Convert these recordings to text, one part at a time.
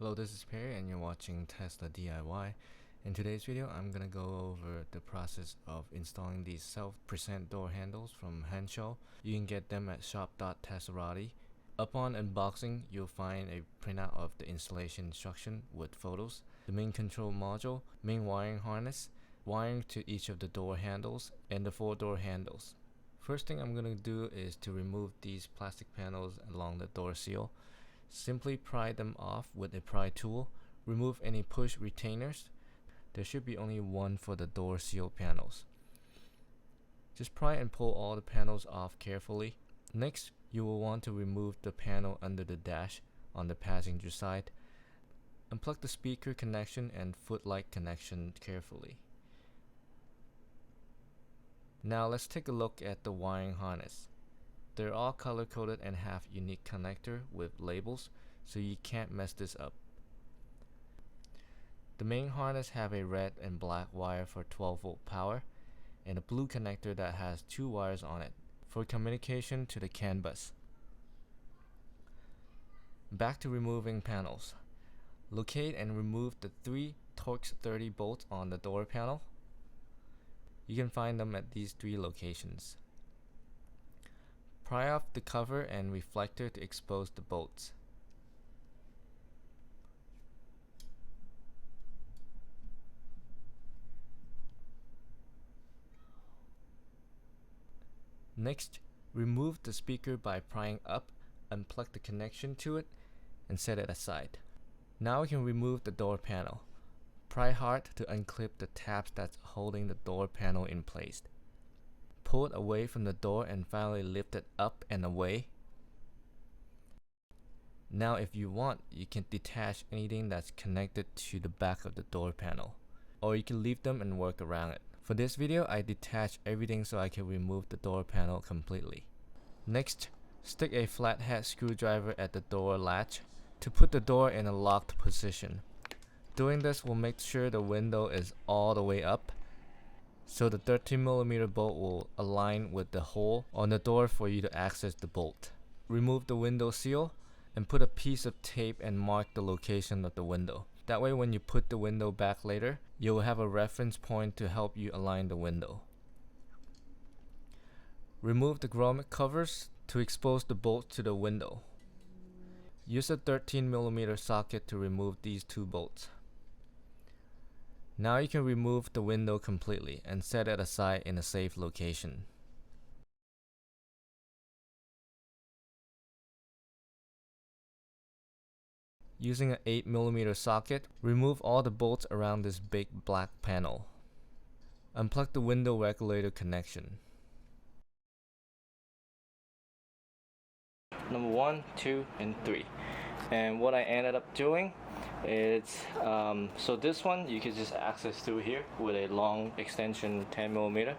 Hello, this is Perry and you're watching Tesla DIY. In today's video, I'm gonna go over the process of installing these self-present door handles from Henshaw. You can get them at shop.teslarati. Upon unboxing, you'll find a printout of the installation instruction with photos, the main control module, main wiring harness, wiring to each of the door handles, and the 4 door handles. First thing I'm gonna do is to remove these plastic panels along the door seal. Simply pry them off with a pry tool. Remove any push retainers. There should be only one for the door seal panels. Just pry and pull all the panels off carefully. Next, you will want to remove the panel under the dash on the passenger side. Unplug the speaker connection and footlight connection carefully. Now let's take a look at the wiring harness. They're all color coded and have unique connector with labels, so you can't mess this up. The main harness have a red and black wire for 12-volt power and a blue connector that has 2 wires on it for communication to the CAN bus. Back to removing panels. Locate and remove the 3 Torx 30 bolts on the door panel. You can find them at these 3 locations. Pry off the cover and reflector to expose the bolts. Next, remove the speaker by prying up, unplug the connection to it, and set it aside. Now we can remove the door panel. Pry hard to unclip the tabs that's holding the door panel in place. Pull it away from the door and finally lift it up and away. Now if you want, you can detach anything that's connected to the back of the door panel, or you can leave them and work around it. For this video, I detached everything so I can remove the door panel completely. Next, stick a flathead screwdriver at the door latch to put the door in a locked position. Doing this will make sure the window is all the way up, so the 13mm bolt will align with the hole on the door for you to access the bolt. Remove the window seal and put a piece of tape and mark the location of the window. That way when you put the window back later, you will have a reference point to help you align the window. Remove the grommet covers to expose the bolt to the window. Use a 13mm socket to remove these 2 bolts. Now you can remove the window completely and set it aside in a safe location. Using an 8mm socket, remove all the bolts around this big black panel. Unplug the window regulator connection. Number 1, 2, and 3. And what I ended up doing is, so this one you can just access through here with a long extension 10mm,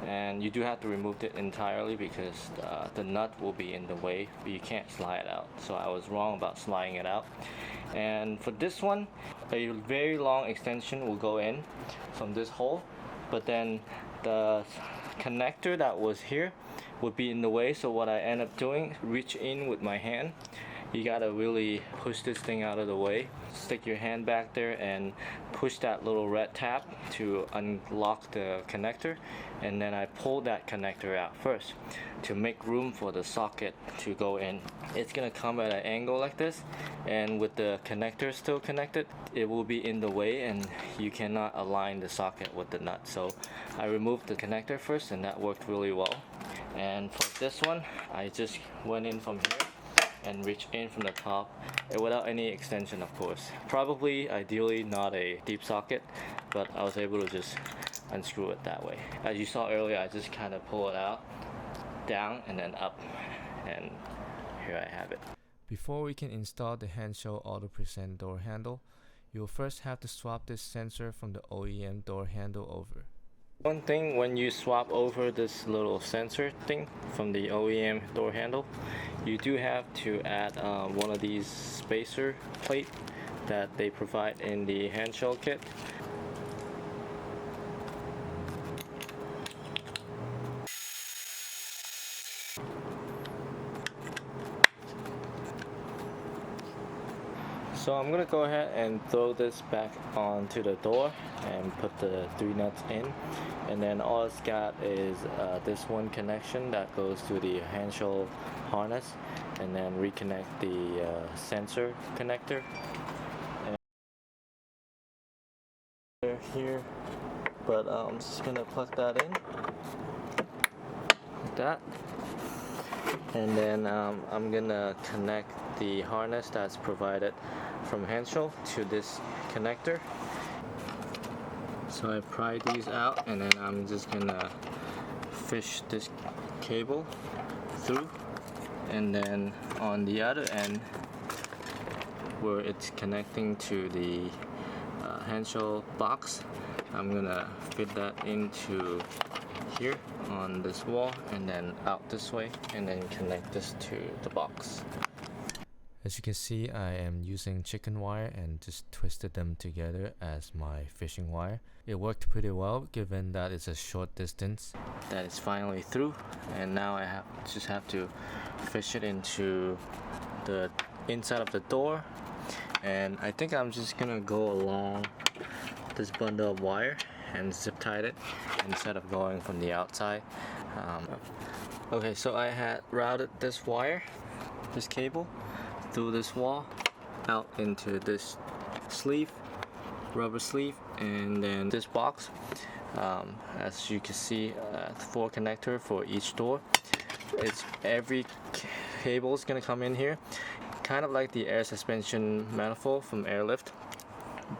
and you do have to remove it entirely because the nut will be in the way, but you can't slide it out. So I was wrong about sliding it out. And for this one, a very long extension will go in from this hole, but then the connector that was here would be in the way. So what I end up doing, reach in with my hand. You gotta really push this thing out of the way. Stick your hand back there and push that little red tab to unlock the connector, and then I pull that connector out first to make room for the socket to go in. It's gonna come at an angle like this, and with the connector still connected, it will be in the way and you cannot align the socket with the nut. So I removed the connector first, and that worked really well. And for this one, I just went in from here and reach in from the top without any extension, of course. Probably, ideally, not a deep socket, but I was able to just unscrew it that way. As you saw earlier, I just kind of pull it out, down, and then up, and here I have it. Before we can install the Henshaw Auto Present door handle, you'll first have to swap this sensor from the OEM door handle over. One thing, when you swap over this little sensor thing from the OEM door handle, you do have to add one of these spacer plate that they provide in the Henshaw kit. So I'm gonna go ahead and throw this back onto the door and put the 3 nuts in, and then all it's got is this one connection that goes to the handle harness, and then reconnect the sensor connector. And here, but I'm just gonna plug that in like that, and then I'm gonna connect the harness that's provided from handle to this connector. So I pry these out, and then I'm just gonna fish this cable through, and then on the other end where it's connecting to the handle box, I'm gonna fit that into here on this wall, and then out this way, and then connect this to the box. As you can see, I am using chicken wire and just twisted them together as my fishing wire. It worked pretty well given that it's a short distance. That is finally through, and now I just have to fish it into the inside of the door, and I think I'm just gonna go along this bundle of wire and zip tie it instead of going from the outside. Okay, so I had routed this wire, this cable, through this wall out into this sleeve, rubber sleeve, and then this box. As you can see, 4 connector for each door. It's every cable is gonna come in here, kind of like the air suspension manifold from Airlift,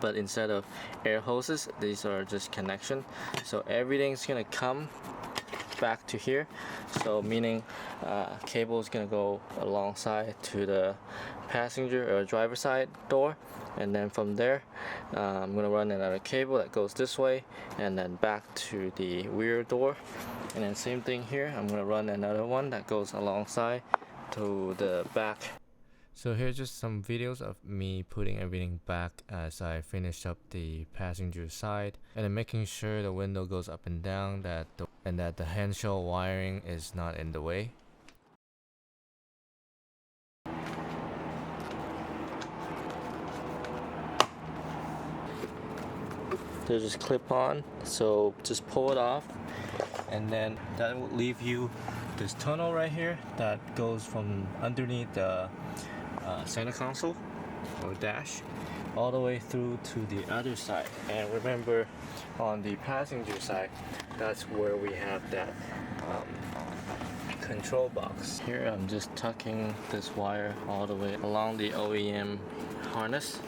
but instead of air hoses, these are just connection. So everything's gonna come back to here, so meaning cable is gonna go alongside to the passenger or driver side door, and then from there I'm gonna run another cable that goes this way and then back to the rear door, and then same thing here, I'm gonna run another one that goes alongside to the back. So here's just some videos of me putting everything back as I finish up the passenger side, and then making sure the window goes up and down, and that the handle wiring is not in the way. They're just clip on, so just pull it off, and then that will leave you this tunnel right here that goes from underneath the center console or dash all the way through to the other side. And remember, on the passenger side, that's where we have that control box. Here I'm just tucking this wire all the way along the OEM harness.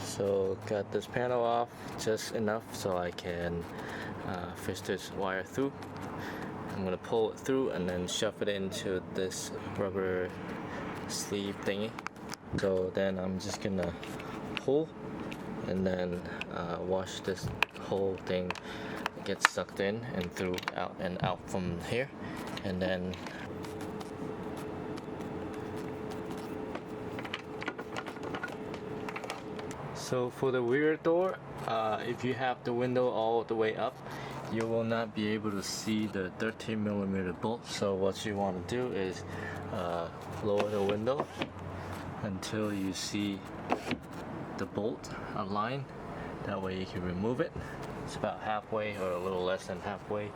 So got this panel off just enough so I can fish this wire through. I'm gonna pull it through and then shove it into this rubber sleeve thingy. So then I'm just gonna pull, and then watch this whole thing get sucked in and through, out and out from here, and then so for the rear door, if you have the window all the way up, you will not be able to see the 13mm bolt. So what you want to do is lower the window until you see the bolt align. That way you can remove it. It's about halfway or a little less than halfway.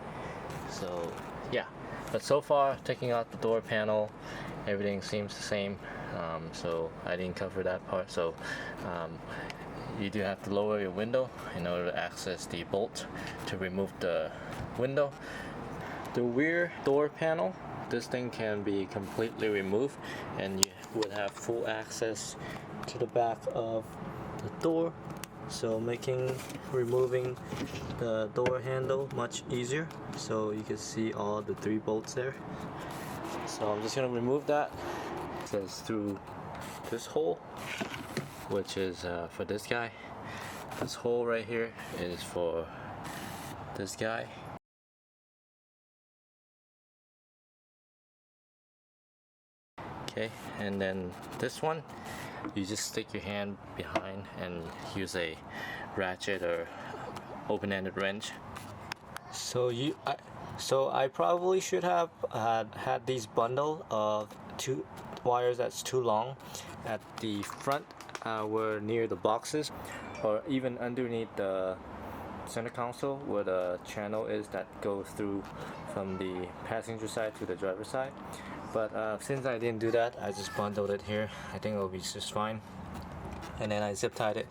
So yeah, but so far taking out the door panel, everything seems the same. So I didn't cover that part. So you do have to lower your window in order to access the bolt to remove the window. The rear door panel, this thing can be completely removed, and you would have full access to the back of the door, so making removing the door handle much easier. So you can see all the 3 bolts there. So I'm just gonna remove that. It says through this hole, which is for this guy. This hole right here is for this guy. Okay, and then this one, you just stick your hand behind and use a ratchet or open-ended wrench. So I probably should have had these bundle of 2 wires that's too long at the front were near the boxes or even underneath the center console where the channel is that goes through from the passenger side to the driver side. But since I didn't do that, I just bundled it here. I think it'll be just fine. And then I zip tied it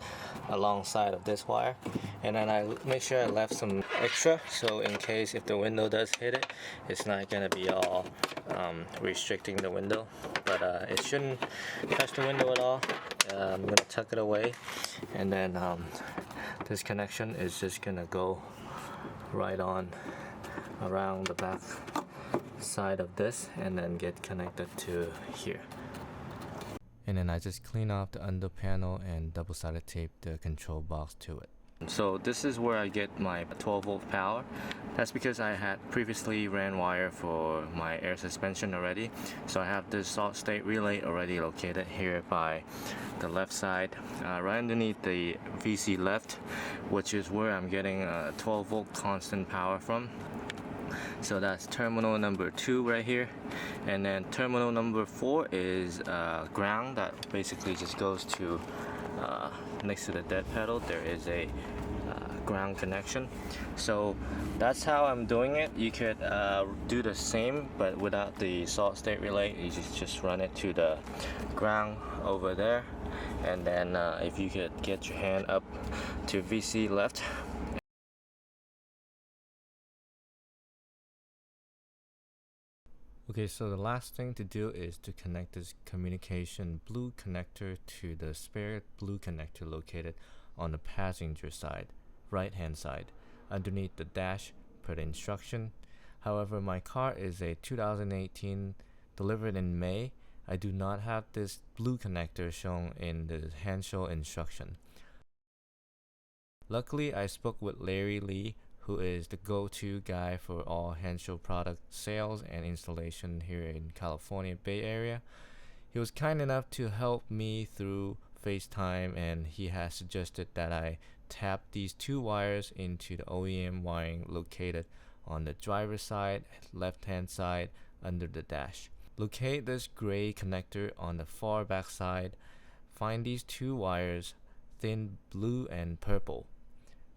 alongside of this wire, and then I make sure I left some extra, so in case if the window does hit it, it's not gonna be all restricting the window, but it shouldn't touch the window at all. I'm gonna tuck it away, and then this connection is just gonna go right on around the back side of this and then get connected to here. And then I just clean off the under panel and double-sided tape the control box to it. So this is where I get my 12-volt power. That's because I had previously ran wire for my air suspension already. So I have this solid-state relay already located here by the left side, right underneath the VC left, which is where I'm getting 12-volt constant power from. So that's terminal number 2 right here, and then terminal number 4 is ground that basically just goes to next to the dead pedal. There is a ground connection. So that's how I'm doing it. You could do the same but without the solid state relay. You just run it to the ground over there, and then if you could get your hand up to VC left. Okay, so the last thing to do is to connect this communication blue connector to the spare blue connector located on the passenger side, right hand side, underneath the dash per the instruction. However, my car is a 2018 delivered in May. I do not have this blue connector shown in the handshell instruction. Luckily, I spoke with Larry Lee, who is the go-to guy for all handshell product sales and installation here in California Bay Area. He was kind enough to help me through FaceTime, and he has suggested that I tap these 2 wires into the OEM wiring located on the driver's side, left hand side under the dash. Locate this gray connector on the far back side. Find these 2 wires, thin blue and purple.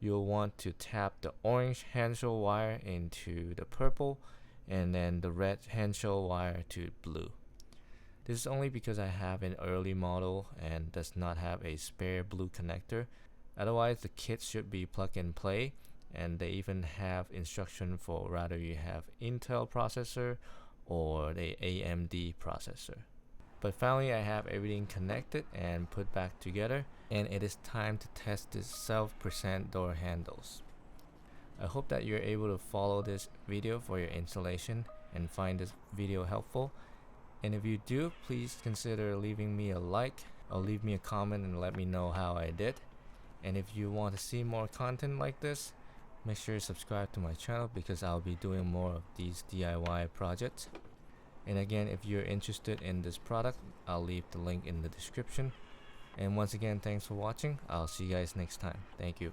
You'll want to tap the orange handshell wire into the purple and then the red handshell wire to blue. This is only because I have an early model and does not have a spare blue connector. Otherwise, the kit should be plug and play, and they even have instruction for whether you have Intel processor or the AMD processor. But finally, I have everything connected and put back together, and it is time to test this self-present door handles. I hope that you're able to follow this video for your installation and find this video helpful. And if you do, please consider leaving me a like or leave me a comment and let me know how I did. And if you want to see more content like this, make sure to subscribe to my channel because I'll be doing more of these DIY projects. And again, if you're interested in this product, I'll leave the link in the description. And once again, thanks for watching. I'll see you guys next time. Thank you.